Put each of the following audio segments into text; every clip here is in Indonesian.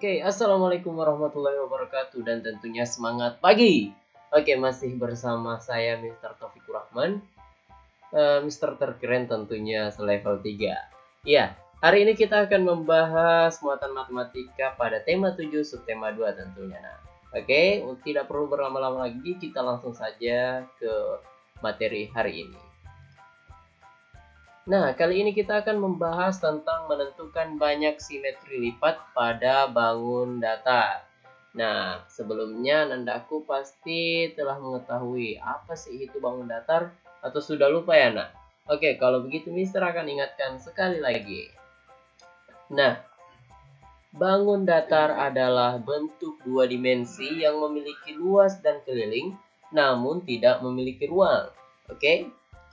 Oke, assalamualaikum warahmatullahi wabarakatuh dan tentunya semangat pagi. Oke, masih bersama saya Mr. Taufikur Rahman, Mr. terkeren tentunya selevel 3. Ya, hari ini kita akan membahas muatan matematika pada tema 7 subtema 2 tentunya. Nah, oke, tidak perlu berlama-lama lagi, kita langsung saja ke materi hari ini. Nah, kali ini kita akan membahas tentang menentukan banyak simetri lipat pada bangun datar. Nah, sebelumnya Nandaku pasti telah mengetahui apa sih itu bangun datar atau sudah lupa ya, Nak? Oke, kalau begitu Mister akan ingatkan sekali lagi. Nah, bangun datar adalah bentuk dua dimensi yang memiliki luas dan keliling, namun tidak memiliki ruang. Oke?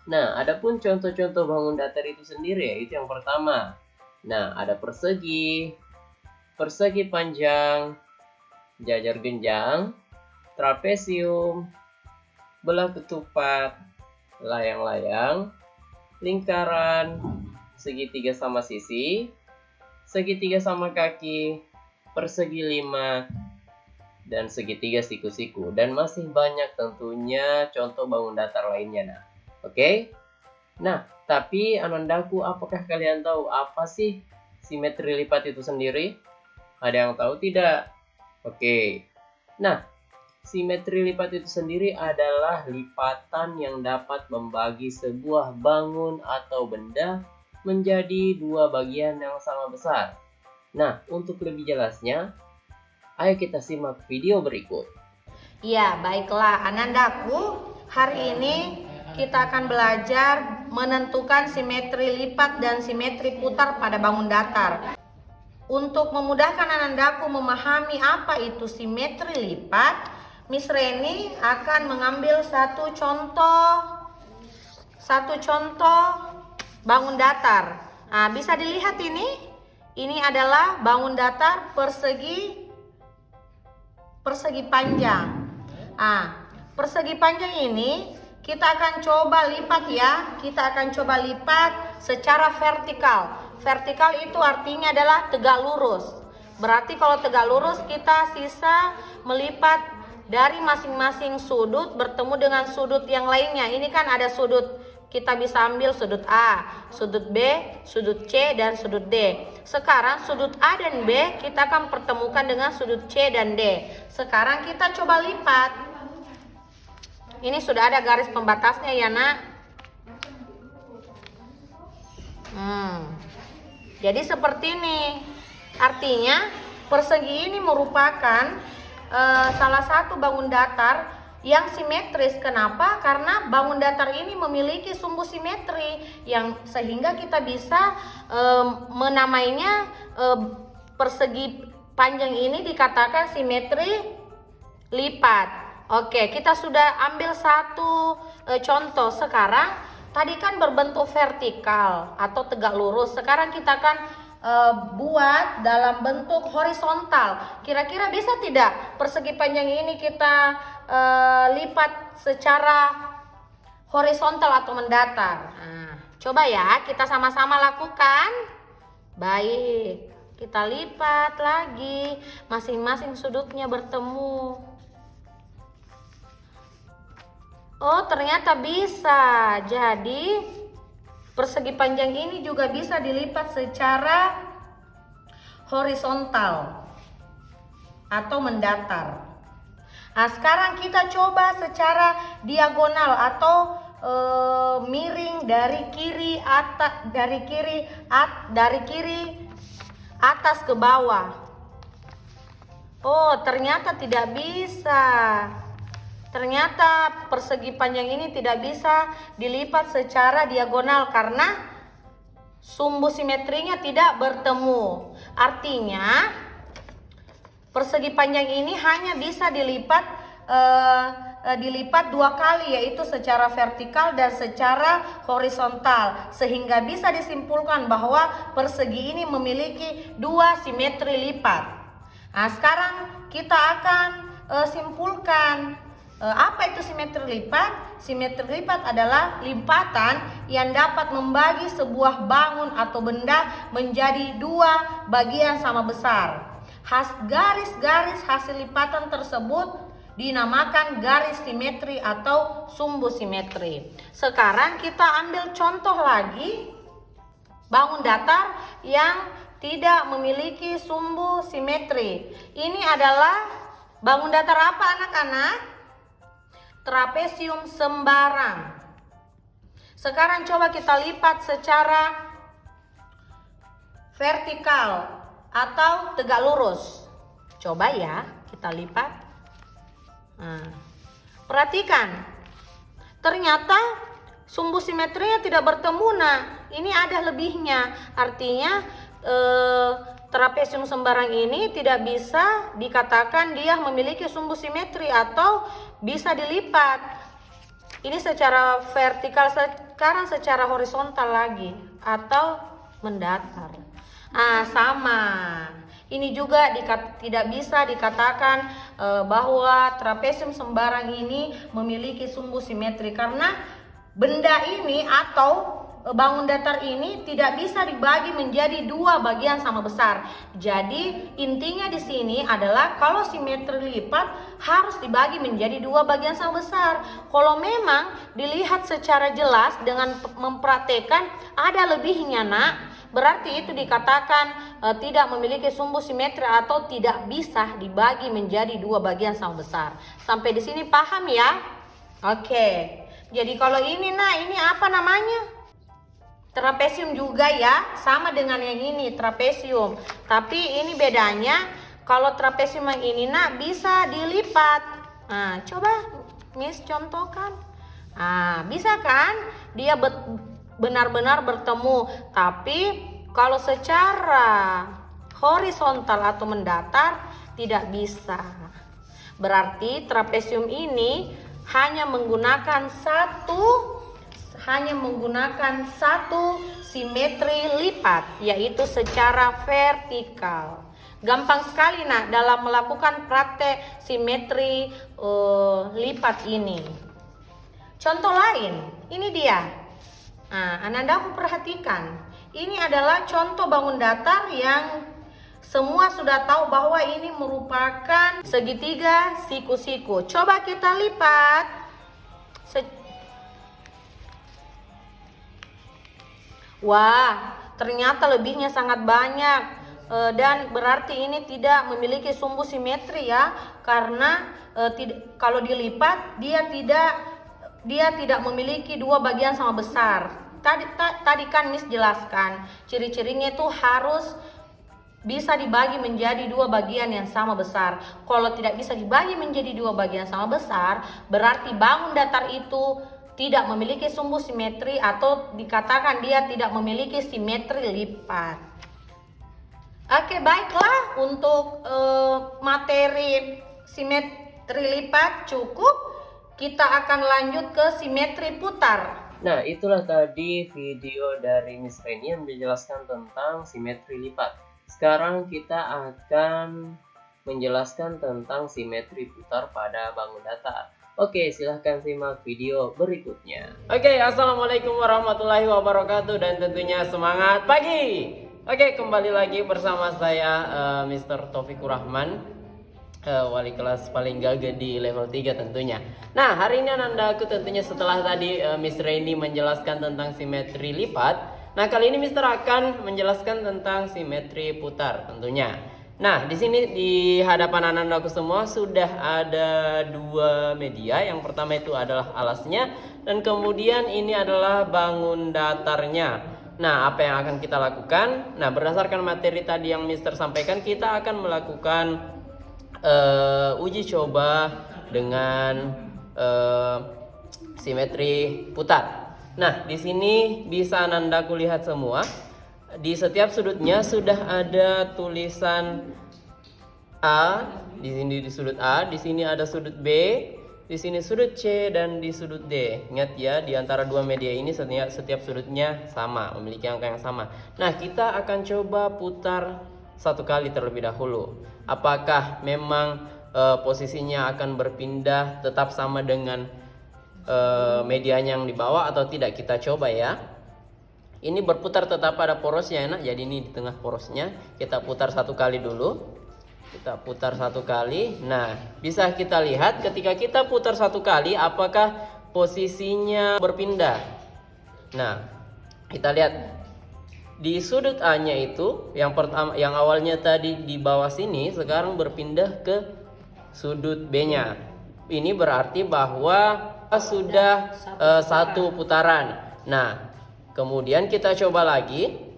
Nah, adapun contoh-contoh bangun datar itu sendiri yaitu yang pertama. Nah, ada persegi, persegi panjang, jajar genjang, trapesium, belah ketupat, layang-layang, lingkaran, segitiga sama sisi, segitiga sama kaki, persegi 5, dan segitiga siku-siku. Dan masih banyak tentunya contoh bangun datar lainnya. Nah, oke. Nah, tapi Anandaku, apakah kalian tahu apa sih simetri lipat itu sendiri? Ada yang tahu tidak? Oke. Nah, simetri lipat itu sendiri adalah lipatan yang dapat membagi sebuah bangun atau benda menjadi dua bagian yang sama besar. Nah, untuk lebih jelasnya, ayo kita simak video berikut. Ya, baiklah Anandaku, hari ini kita akan belajar menentukan simetri lipat dan simetri putar pada bangun datar. Untuk memudahkan Anandaku memahami apa itu simetri lipat, Miss Reni akan mengambil satu contoh bangun datar. Nah, bisa dilihat ini adalah bangun datar persegi panjang. Nah, persegi panjang ini kita akan coba lipat ya. Kita akan coba lipat secara vertikal. Vertikal itu artinya adalah tegak lurus. Berarti kalau tegak lurus kita sisa melipat dari masing-masing sudut bertemu dengan sudut yang lainnya. Ini kan ada sudut, kita bisa ambil sudut A, sudut B, sudut C, dan sudut D. Sekarang sudut A dan B kita akan pertemukan dengan sudut C dan D. Sekarang kita coba lipat. Ini sudah ada garis pembatasnya ya, Nak. Jadi seperti ini. Artinya persegi ini merupakan salah satu bangun datar yang simetris. Kenapa? Karena bangun datar ini memiliki sumbu simetri yang sehingga kita bisa menamainya persegi panjang ini dikatakan simetri lipat. Oke, kita sudah ambil satu contoh. Sekarang tadi kan berbentuk vertikal atau tegak lurus. Sekarang kita akan buat dalam bentuk horizontal. Kira-kira bisa tidak persegi panjang ini kita lipat secara horizontal atau mendatar? Nah, coba ya kita sama-sama lakukan. Baik, kita lipat lagi. Masing-masing sudutnya bertemu. Oh, ternyata bisa. Jadi persegi panjang ini juga bisa dilipat secara horizontal atau mendatar. Nah, sekarang kita coba secara diagonal atau miring dari kiri atas ke bawah. Oh, ternyata tidak bisa. Ternyata persegi panjang ini tidak bisa dilipat secara diagonal karena sumbu simetrinya tidak bertemu. Artinya persegi panjang ini hanya bisa dilipat dua kali, yaitu secara vertikal dan secara horizontal, sehingga bisa disimpulkan bahwa persegi ini memiliki dua simetri lipat. Nah, sekarang kita akan simpulkan. Apa itu simetri lipat? Simetri lipat adalah lipatan yang dapat membagi sebuah bangun atau benda menjadi dua bagian sama besar. garis-garis hasil lipatan tersebut dinamakan garis simetri atau sumbu simetri. Sekarang kita ambil contoh lagi bangun datar yang tidak memiliki sumbu simetri. Ini adalah bangun datar apa anak-anak? Trapesium sembarang. Sekarang coba kita lipat secara vertikal atau tegak lurus. Coba ya, kita lipat. Nah, perhatikan. Ternyata sumbu simetrinya tidak bertemu. Nah, ini ada lebihnya. Artinya trapesium sembarang ini tidak bisa dikatakan dia memiliki sumbu simetri atau bisa dilipat. Ini secara vertikal, sekarang secara horizontal lagi atau mendatar. Ah, sama. Ini juga tidak bisa dikatakan bahwa trapesium sembarang ini memiliki sumbu simetri karena benda ini atau bangun datar ini tidak bisa dibagi menjadi dua bagian sama besar. Jadi intinya di sini adalah kalau simetri lipat harus dibagi menjadi dua bagian sama besar. Kalau memang dilihat secara jelas dengan mempraktekkan ada lebihnya nak, berarti itu dikatakan tidak memiliki sumbu simetri atau tidak bisa dibagi menjadi dua bagian sama besar. Sampai di sini paham ya? Oke. Jadi kalau ini nah, ini apa namanya? Trapesium juga ya, sama dengan yang ini trapesium. Tapi ini bedanya, kalau trapesium yang ini nak bisa dilipat. Nah, coba Miss contohkan. Nah, bisa kan? Dia benar-benar bertemu. Tapi kalau secara horizontal atau mendatar tidak bisa. Berarti trapesium ini hanya menggunakan satu simetri lipat, yaitu secara vertikal. Gampang sekali nak dalam melakukan praktek simetri lipat ini. Contoh lain, ini dia. Nah, Anandaku perhatikan. Ini adalah contoh bangun datar yang semua sudah tahu bahwa ini merupakan segitiga siku-siku. Coba kita lipat. Wah, ternyata lebihnya sangat banyak dan berarti ini tidak memiliki sumbu simetri ya, karena kalau dilipat dia tidak memiliki dua bagian sama besar. Tadi kan Miss jelaskan ciri-cirinya itu harus bisa dibagi menjadi dua bagian yang sama besar. Kalau tidak bisa dibagi menjadi dua bagian sama besar, berarti bangun datar itu tidak memiliki sumbu simetri atau dikatakan dia tidak memiliki simetri lipat. Oke, baiklah, untuk materi simetri lipat cukup. Kita akan lanjut ke simetri putar. Nah, itulah tadi video dari Miss Reni yang menjelaskan tentang simetri lipat. Sekarang kita akan menjelaskan tentang simetri putar pada bangun datar. Oke, silahkan simak video berikutnya. Oke, assalamualaikum warahmatullahi wabarakatuh dan tentunya semangat pagi. Oke, kembali lagi bersama saya Mr. Taufikur Rahman, wali kelas paling gagah di level 3 tentunya. Nah, hari ini Anandaku tentunya setelah tadi Miss Reni menjelaskan tentang simetri lipat. Nah, kali ini Mister akan menjelaskan tentang simetri putar tentunya. Nah, di sini di hadapan Anandaku semua sudah ada dua media. Yang pertama itu adalah alasnya dan kemudian ini adalah bangun datarnya. Nah, apa yang akan kita lakukan? Nah, berdasarkan materi tadi yang Mister sampaikan, kita akan melakukan uji coba dengan simetri putar. Nah, di sini bisa Anandaku lihat semua. Di setiap sudutnya sudah ada tulisan A, di sini di sudut A, di sini ada sudut B, di sini sudut C, dan di sudut D. Ingat ya, di antara dua media ini setiap sudutnya sama, memiliki angka yang sama. Nah, kita akan coba putar satu kali terlebih dahulu. Apakah memang posisinya akan berpindah tetap sama dengan medianya yang dibawa atau tidak? Kita coba ya. Ini berputar tetap pada porosnya, nak. Jadi ini di tengah porosnya. Kita putar satu kali dulu. Kita putar satu kali. Nah, bisa kita lihat ketika kita putar satu kali apakah posisinya berpindah. Nah, kita lihat di sudut A-nya itu yang pertama, yang awalnya tadi di bawah sini, sekarang berpindah ke sudut B-nya. Ini berarti bahwa sudah satu putaran. Nah, kemudian kita coba lagi.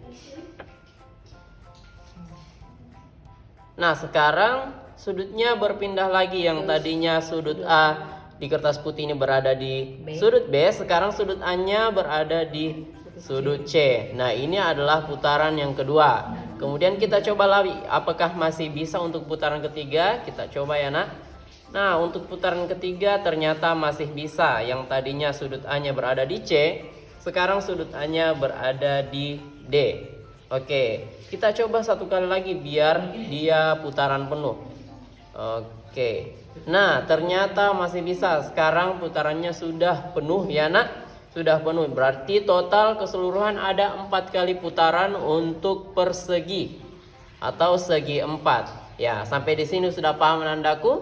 Nah, sekarang sudutnya berpindah lagi. Yang tadinya sudut A di kertas putih ini berada di sudut B, sekarang sudut A-nya berada di sudut C. Nah, ini adalah putaran yang kedua. Kemudian kita coba lagi, apakah masih bisa untuk putaran ketiga? Kita coba ya, Nak. Nah, untuk putaran ketiga ternyata masih bisa. Yang tadinya sudut A-nya berada di C, sekarang sudut A-nya berada di D. Oke, kita coba satu kali lagi biar dia putaran penuh. Oke, nah ternyata masih bisa. Sekarang putarannya sudah penuh ya, Nak. Sudah penuh, berarti total keseluruhan ada 4 kali putaran untuk persegi atau segi 4. Ya, sampai di sini sudah paham Anandaku?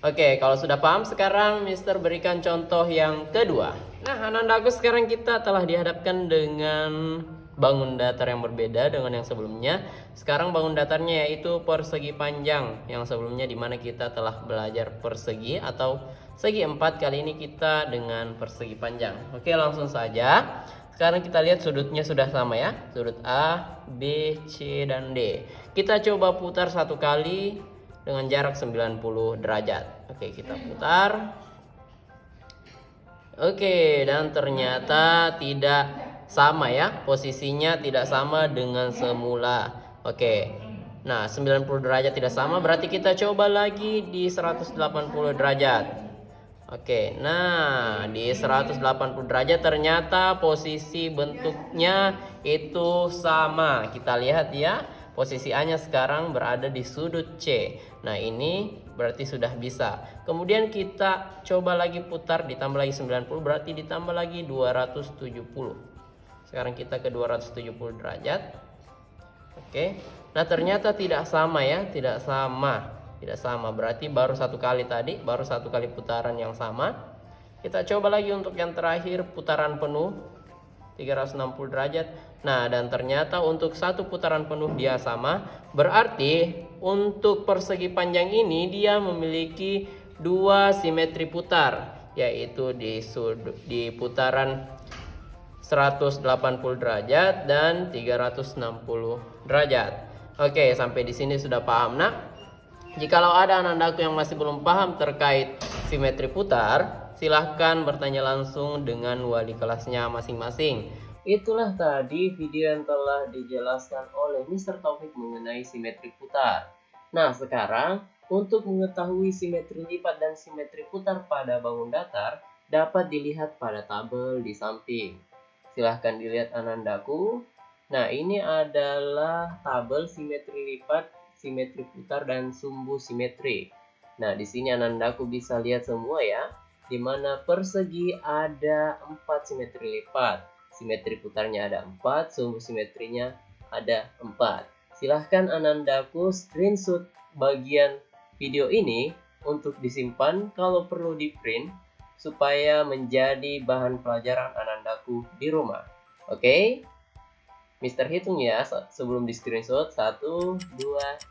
Oke, kalau sudah paham, sekarang Mister berikan contoh yang kedua. Nah, Anandaku, sekarang kita telah dihadapkan dengan bangun datar yang berbeda dengan yang sebelumnya. Sekarang bangun datarnya yaitu persegi panjang, yang sebelumnya dimana kita telah belajar persegi atau segi 4, kali ini kita dengan persegi panjang. Oke, langsung saja. Sekarang kita lihat sudutnya sudah sama ya, sudut A, B, C, dan D. Kita coba putar satu kali dengan jarak 90 derajat. Oke, kita putar. Oke, dan ternyata tidak sama ya, posisinya tidak sama dengan semula. Oke, nah 90 derajat tidak sama, berarti kita coba lagi di 180 derajat. Oke, nah di 180 derajat ternyata posisi bentuknya itu sama. Kita lihat ya, posisi A-nya sekarang berada di sudut C. Nah, ini berarti sudah bisa. Kemudian kita coba lagi putar, ditambah lagi 90, berarti ditambah lagi 270. Sekarang kita ke 270 derajat. Oke. Nah, ternyata tidak sama ya, tidak sama. Tidak sama, berarti baru satu kali tadi, baru satu kali putaran yang sama. Kita coba lagi untuk yang terakhir, putaran penuh 360 derajat. Nah, dan ternyata untuk satu putaran penuh dia sama. Berarti untuk persegi panjang ini dia memiliki dua simetri putar, yaitu di putaran 180 derajat dan 360 derajat. Oke, sampai di sini sudah paham, Nak? Jikalau ada Anandaku yang masih belum paham terkait simetri putar, silahkan bertanya langsung dengan wali kelasnya masing-masing. Itulah tadi video yang telah dijelaskan oleh Mr. Taufik mengenai simetri putar. Nah, sekarang untuk mengetahui simetri lipat dan simetri putar pada bangun datar dapat dilihat pada tabel di samping. Silahkan dilihat Anandaku. Nah, ini adalah tabel simetri lipat, simetri putar, dan sumbu simetri. Nah, di sini Anandaku bisa lihat semua ya, di mana persegi ada 4 simetri lipat, simetri putarnya ada 4, sumbu simetrinya ada 4. Silahkan Anandaku screenshot bagian video ini untuk disimpan, kalau perlu di print, supaya menjadi bahan pelajaran Anandaku di rumah. Oke? Mister hitung ya sebelum di screenshot. 1, 2,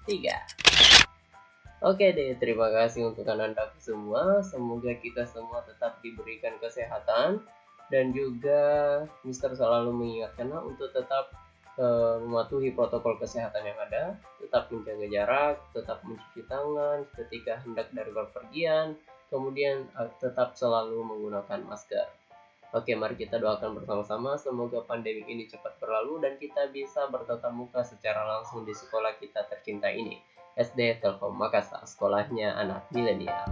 3. Oke deh, terima kasih untuk Anandaku semua. Semoga kita semua tetap diberikan kesehatan. Dan juga Mister selalu mengingatkan untuk tetap mematuhi protokol kesehatan yang ada. Tetap menjaga jarak, tetap mencuci tangan ketika hendak dari bepergian. Kemudian tetap selalu menggunakan masker. Oke, mari kita doakan bersama-sama semoga pandemi ini cepat berlalu dan kita bisa bertatap muka secara langsung di sekolah kita tercinta ini, SD Telkom Makassar, sekolahnya anak milenial.